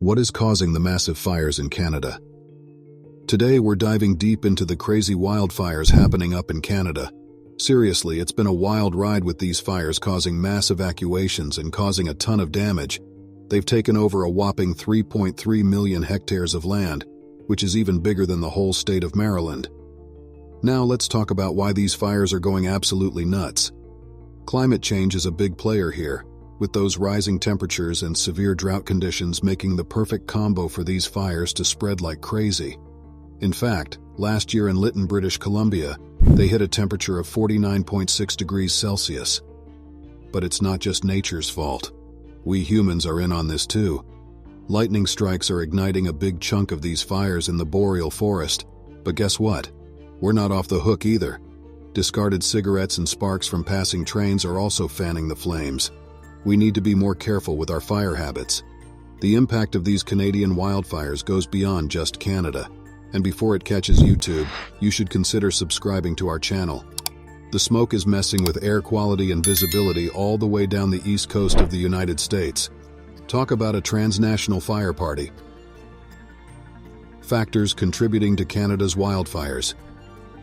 What is causing the massive fires in Canada? Today we're diving deep into the crazy wildfires happening up in Canada. Seriously, it's been a wild ride with these fires causing mass evacuations and causing a ton of damage. They've taken over a whopping 3.3 million hectares of land, which is even bigger than the whole state of Maryland. Now let's talk about why these fires are going absolutely nuts. Climate change is a big player here, with those rising temperatures and severe drought conditions making the perfect combo for these fires to spread like crazy. In fact, last year in Lytton, British Columbia, they hit a temperature of 49.6 degrees Celsius. But it's not just nature's fault. We humans are in on this too. Lightning strikes are igniting a big chunk of these fires in the boreal forest. But guess what? We're not off the hook either. Discarded cigarettes and sparks from passing trains are also fanning the flames. We need to be more careful with our fire habits. The impact of these Canadian wildfires goes beyond just Canada. And before it catches YouTube, you should consider subscribing to our channel. The smoke is messing with air quality and visibility all the way down the east coast of the United States. Talk about a transnational fire party. Factors contributing to Canada's wildfires.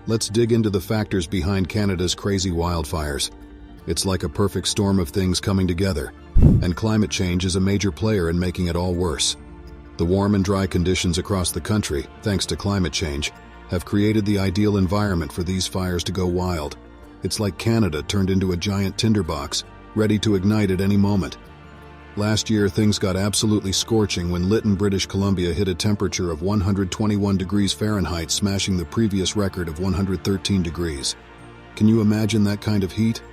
Let's dig into the factors behind Canada's crazy wildfires. It's like a perfect storm of things coming together, and climate change is a major player in making it all worse. The warm and dry conditions across the country, thanks to climate change, have created the ideal environment for these fires to go wild. It's like Canada turned into a giant tinderbox, ready to ignite at any moment. Last year, things got absolutely scorching when Lytton, British Columbia hit a temperature of 121 degrees Fahrenheit, smashing the previous record of 113 degrees. Can you imagine that kind of heat?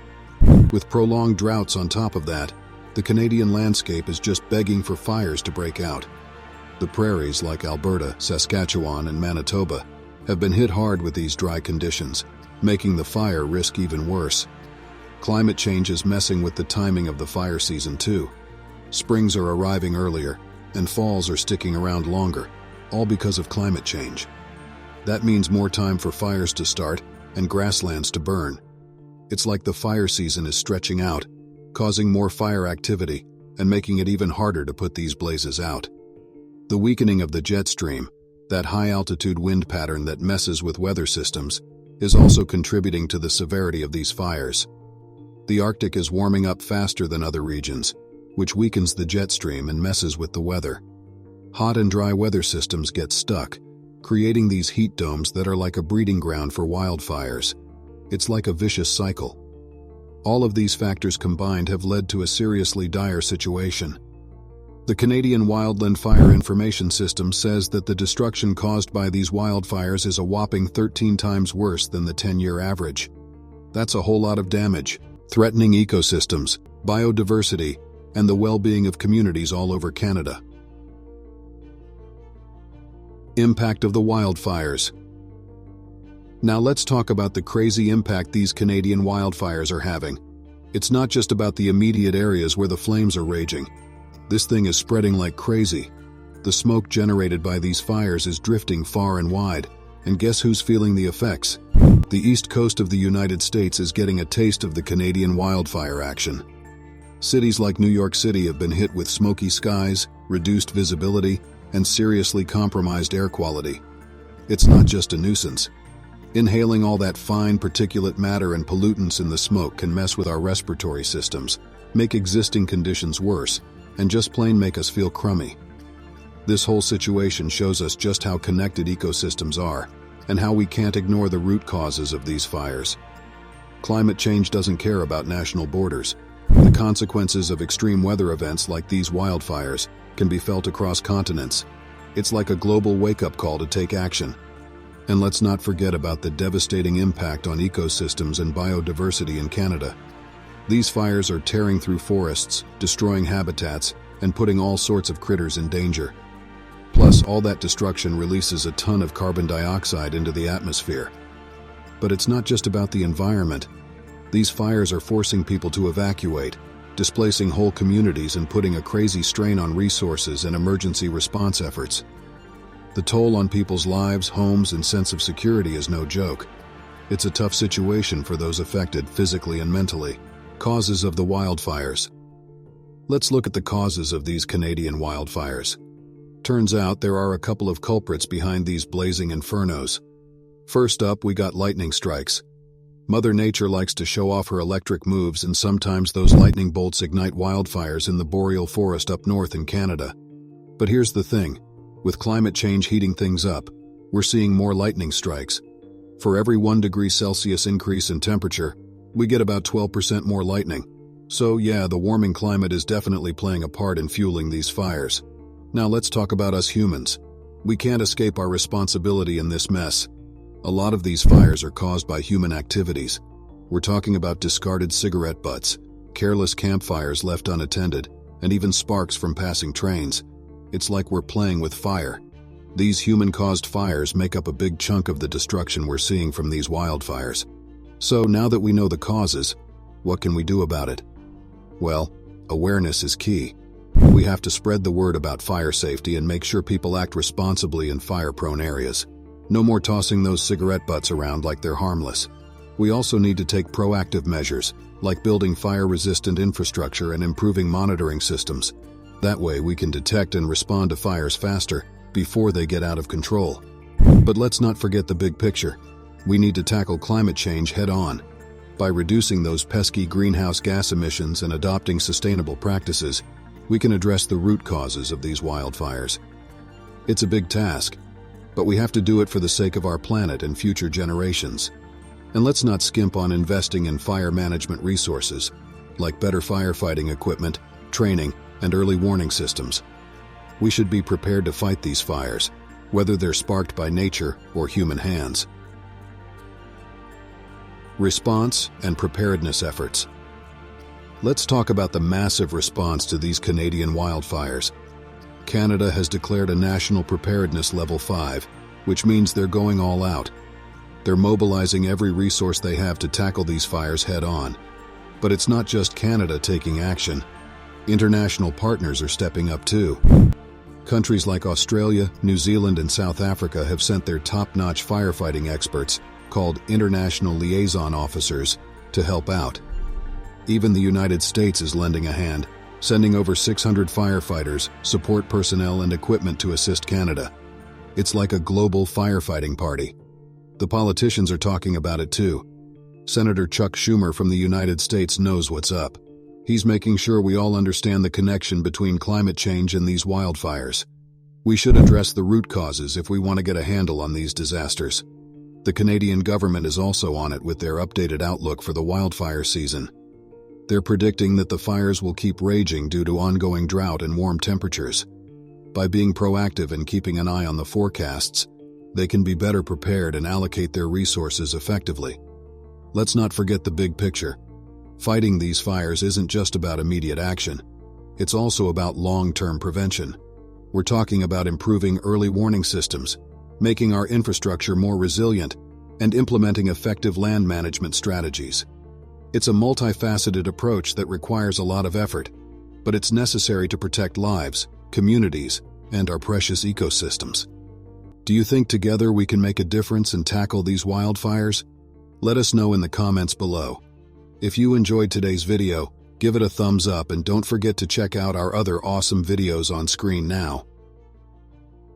With prolonged droughts on top of that, the Canadian landscape is just begging for fires to break out. The prairies like Alberta, Saskatchewan, and Manitoba have been hit hard with these dry conditions, making the fire risk even worse. Climate change is messing with the timing of the fire season too. Springs are arriving earlier, and falls are sticking around longer, all because of climate change. That means more time for fires to start and grasslands to burn. It's like the fire season is stretching out, causing more fire activity and making it even harder to put these blazes out. The weakening of the jet stream, that high-altitude wind pattern that messes with weather systems, is also contributing to the severity of these fires. The Arctic is warming up faster than other regions, which weakens the jet stream and messes with the weather. Hot and dry weather systems get stuck, creating these heat domes that are like a breeding ground for wildfires. It's like a vicious cycle. All of these factors combined have led to a seriously dire situation. The Canadian Wildland Fire Information System says that the destruction caused by these wildfires is a whopping 13 times worse than the 10-year average. That's a whole lot of damage, threatening ecosystems, biodiversity, and the well-being of communities all over Canada. Impact of the wildfires. Now let's talk about the crazy impact these Canadian wildfires are having. It's not just about the immediate areas where the flames are raging. This thing is spreading like crazy. The smoke generated by these fires is drifting far and wide, and guess who's feeling the effects? The east coast of the United States is getting a taste of the Canadian wildfire action. Cities like New York City have been hit with smoky skies, reduced visibility, and seriously compromised air quality. It's not just a nuisance. Inhaling all that fine particulate matter and pollutants in the smoke can mess with our respiratory systems, make existing conditions worse, and just plain make us feel crummy. This whole situation shows us just how connected ecosystems are, and how we can't ignore the root causes of these fires. Climate change doesn't care about national borders. The consequences of extreme weather events like these wildfires can be felt across continents. It's like a global wake-up call to take action. And let's not forget about the devastating impact on ecosystems and biodiversity in Canada. These fires are tearing through forests, destroying habitats, and putting all sorts of critters in danger. Plus, all that destruction releases a ton of carbon dioxide into the atmosphere. But it's not just about the environment. These fires are forcing people to evacuate, displacing whole communities and putting a crazy strain on resources and emergency response efforts. The toll on people's lives, homes, and sense of security is no joke. It's a tough situation for those affected physically and mentally. Causes of the wildfires. Let's look at the causes of these Canadian wildfires. Turns out there are a couple of culprits behind these blazing infernos. First up, we got lightning strikes. Mother Nature likes to show off her electric moves, and sometimes those lightning bolts ignite wildfires in the boreal forest up north in Canada. But here's the thing. With climate change heating things up, we're seeing more lightning strikes. For every 1 degree Celsius increase in temperature, we get about 12% more lightning. So yeah, the warming climate is definitely playing a part in fueling these fires. Now let's talk about us humans. We can't escape our responsibility in this mess. A lot of these fires are caused by human activities. We're talking about discarded cigarette butts, careless campfires left unattended, and even sparks from passing trains. It's like we're playing with fire. These human-caused fires make up a big chunk of the destruction we're seeing from these wildfires. So now that we know the causes, what can we do about it? Well, awareness is key. We have to spread the word about fire safety and make sure people act responsibly in fire-prone areas. No more tossing those cigarette butts around like they're harmless. We also need to take proactive measures, like building fire-resistant infrastructure and improving monitoring systems. That way we can detect and respond to fires faster, before they get out of control. But let's not forget the big picture. We need to tackle climate change head-on. By reducing those pesky greenhouse gas emissions and adopting sustainable practices, we can address the root causes of these wildfires. It's a big task, but we have to do it for the sake of our planet and future generations. And let's not skimp on investing in fire management resources, like better firefighting equipment, training, and early warning systems. We should be prepared to fight these fires, whether they're sparked by nature or human hands. Response and preparedness efforts. Let's talk about the massive response to these Canadian wildfires. Canada has declared a National Preparedness Level 5, which means they're going all out. They're mobilizing every resource they have to tackle these fires head-on. But it's not just Canada taking action. International partners are stepping up too. Countries like Australia, New Zealand, and South Africa have sent their top-notch firefighting experts, called International Liaison Officers, to help out. Even the United States is lending a hand, sending over 600 firefighters, support personnel, and equipment to assist Canada. It's like a global firefighting party. The politicians are talking about it too. Senator Chuck Schumer from the United States knows what's up. He's making sure we all understand the connection between climate change and these wildfires. We should address the root causes if we want to get a handle on these disasters. The Canadian government is also on it with their updated outlook for the wildfire season. They're predicting that the fires will keep raging due to ongoing drought and warm temperatures. By being proactive and keeping an eye on the forecasts, they can be better prepared and allocate their resources effectively. Let's not forget the big picture. Fighting these fires isn't just about immediate action. It's also about long-term prevention. We're talking about improving early warning systems, making our infrastructure more resilient, and implementing effective land management strategies. It's a multifaceted approach that requires a lot of effort, but it's necessary to protect lives, communities, and our precious ecosystems. Do you think together we can make a difference and tackle these wildfires? Let us know in the comments below. If you enjoyed today's video, give it a thumbs up and don't forget to check out our other awesome videos on screen now.